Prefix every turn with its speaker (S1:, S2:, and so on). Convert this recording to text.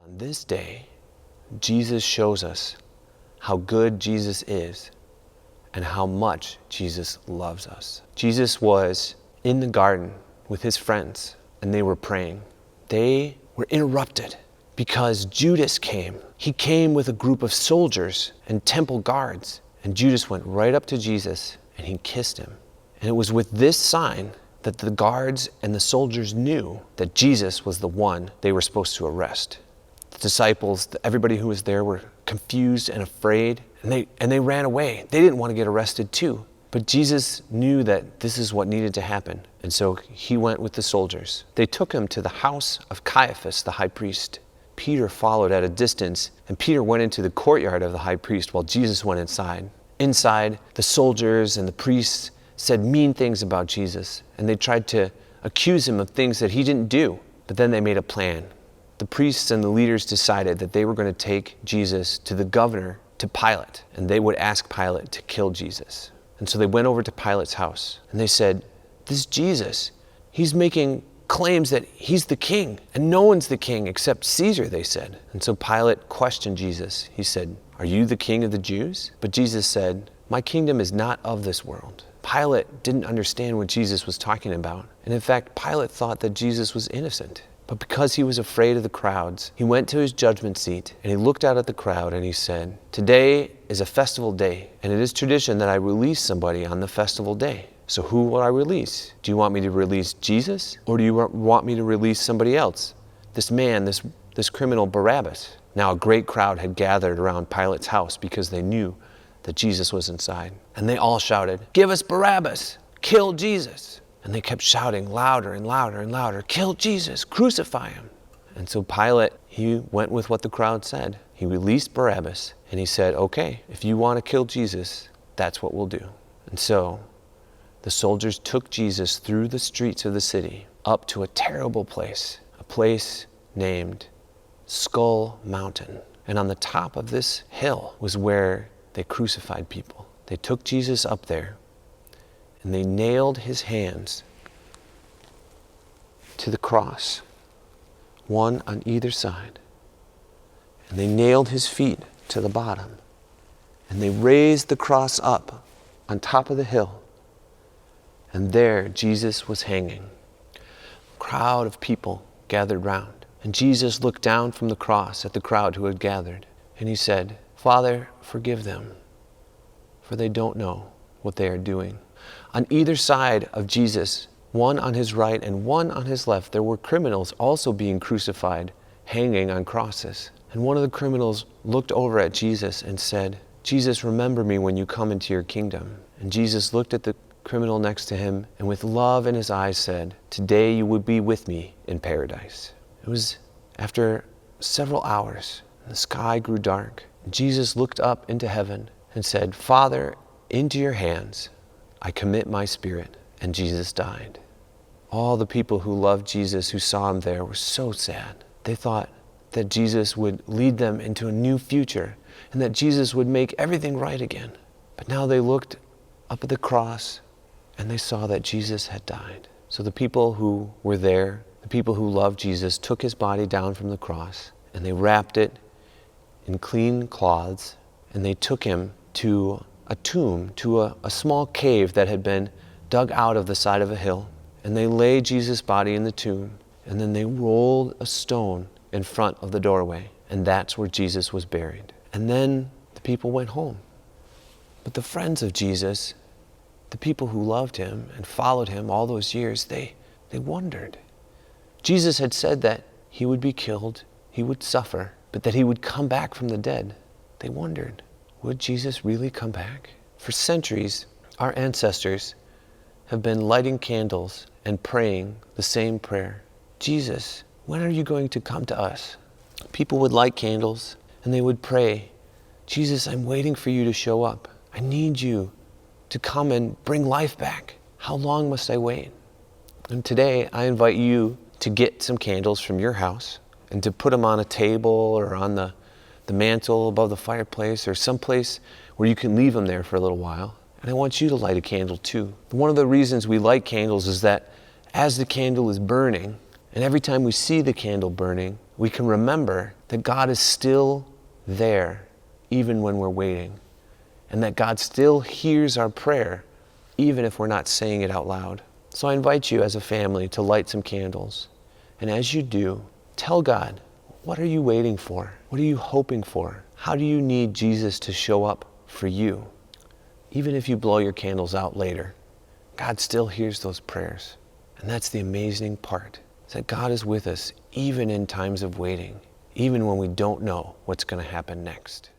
S1: On this day, Jesus shows us how good Jesus is and how much Jesus loves us. Jesus was in the garden with his friends and they were praying. They were interrupted because Judas came. He came with a group of soldiers and temple guards, and Judas went right up to Jesus and he kissed him. And it was with this sign that the guards and the soldiers knew that Jesus was the one they were supposed to arrest. The disciples, everybody who was there were confused and afraid, and they ran away. They didn't want to get arrested too. But Jesus knew that this is what needed to happen, and so he went with the soldiers. They took him to the house of Caiaphas, the high priest. Peter followed at a distance, and Peter went into the courtyard of the high priest while Jesus went inside. Inside, the soldiers and the priests said mean things about Jesus, and they tried to accuse him of things that he didn't do. But then they made a plan. The priests and the leaders decided that they were going to take Jesus to the governor, to Pilate, and they would ask Pilate to kill Jesus. And so they went over to Pilate's house, and they said, "This Jesus, he's making claims that he's the king, and no one's the king except Caesar," they said. And so Pilate questioned Jesus. He said, "Are you the king of the Jews?" But Jesus said, "My kingdom is not of this world." Pilate didn't understand what Jesus was talking about. And in fact, Pilate thought that Jesus was innocent. But because he was afraid of the crowds, he went to his judgment seat and he looked out at the crowd and he said, "Today is a festival day, and it is tradition that I release somebody on the festival day. So who will I release? Do you want me to release Jesus, or do you want me to release somebody else? This man, this criminal Barabbas." Now a great crowd had gathered around Pilate's house because they knew that Jesus was inside. And they all shouted, "Give us Barabbas! Kill Jesus!" And they kept shouting louder and louder and louder, "Kill Jesus! Crucify him!" And so Pilate, he went with what the crowd said. He released Barabbas, and he said, "Okay, if you want to kill Jesus, that's what we'll do." And so the soldiers took Jesus through the streets of the city up to a terrible place, a place named Skull Mountain. And on the top of this hill was where they crucified people. They took Jesus up there and they nailed his hands to the cross, one on either side. And they nailed his feet to the bottom. And they raised the cross up on top of the hill. And there Jesus was hanging. A crowd of people gathered round. And Jesus looked down from the cross at the crowd who had gathered. And he said, "Father, forgive them, for they don't know what they are doing." On either side of Jesus, one on his right and one on his left, there were criminals also being crucified, hanging on crosses. And one of the criminals looked over at Jesus and said, "Jesus, remember me when you come into your kingdom." And Jesus looked at the criminal next to him and with love in his eyes said, "Today you will be with me in paradise." It was after several hours, and the sky grew dark. Jesus looked up into heaven and said, "Father, into your hands I commit my spirit." And Jesus died. All the people who loved Jesus, who saw him there, were so sad. They thought that Jesus would lead them into a new future and that Jesus would make everything right again. But now they looked up at the cross and they saw that Jesus had died. So the people who were there, the people who loved Jesus, took his body down from the cross and they wrapped it in clean cloths, and they took him to a tomb, to a small cave that had been dug out of the side of a hill. And they laid Jesus' body in the tomb, and then they rolled a stone in front of the doorway, and that's where Jesus was buried. And then the people went home. But the friends of Jesus, the people who loved him and followed him all those years, they wondered. Jesus had said that he would be killed, he would suffer, but that he would come back from the dead. They wondered, would Jesus really come back? For centuries, our ancestors have been lighting candles and praying the same prayer. "Jesus, when are you going to come to us?" People would light candles and they would pray, "Jesus, I'm waiting for you to show up. I need you to come and bring life back. How long must I wait?" And today I invite you to get some candles from your house and to put them on a table or on the mantle above the fireplace or someplace where you can leave them there for a little while. And I want you to light a candle too. One of the reasons we light candles is that as the candle is burning, and every time we see the candle burning, we can remember that God is still there even when we're waiting, and that God still hears our prayer even if we're not saying it out loud. So I invite you as a family to light some candles, and as you do, tell God, what are you waiting for? What are you hoping for? How do you need Jesus to show up for you? Even if you blow your candles out later, God still hears those prayers. And that's the amazing part, is that God is with us even in times of waiting, even when we don't know what's going to happen next.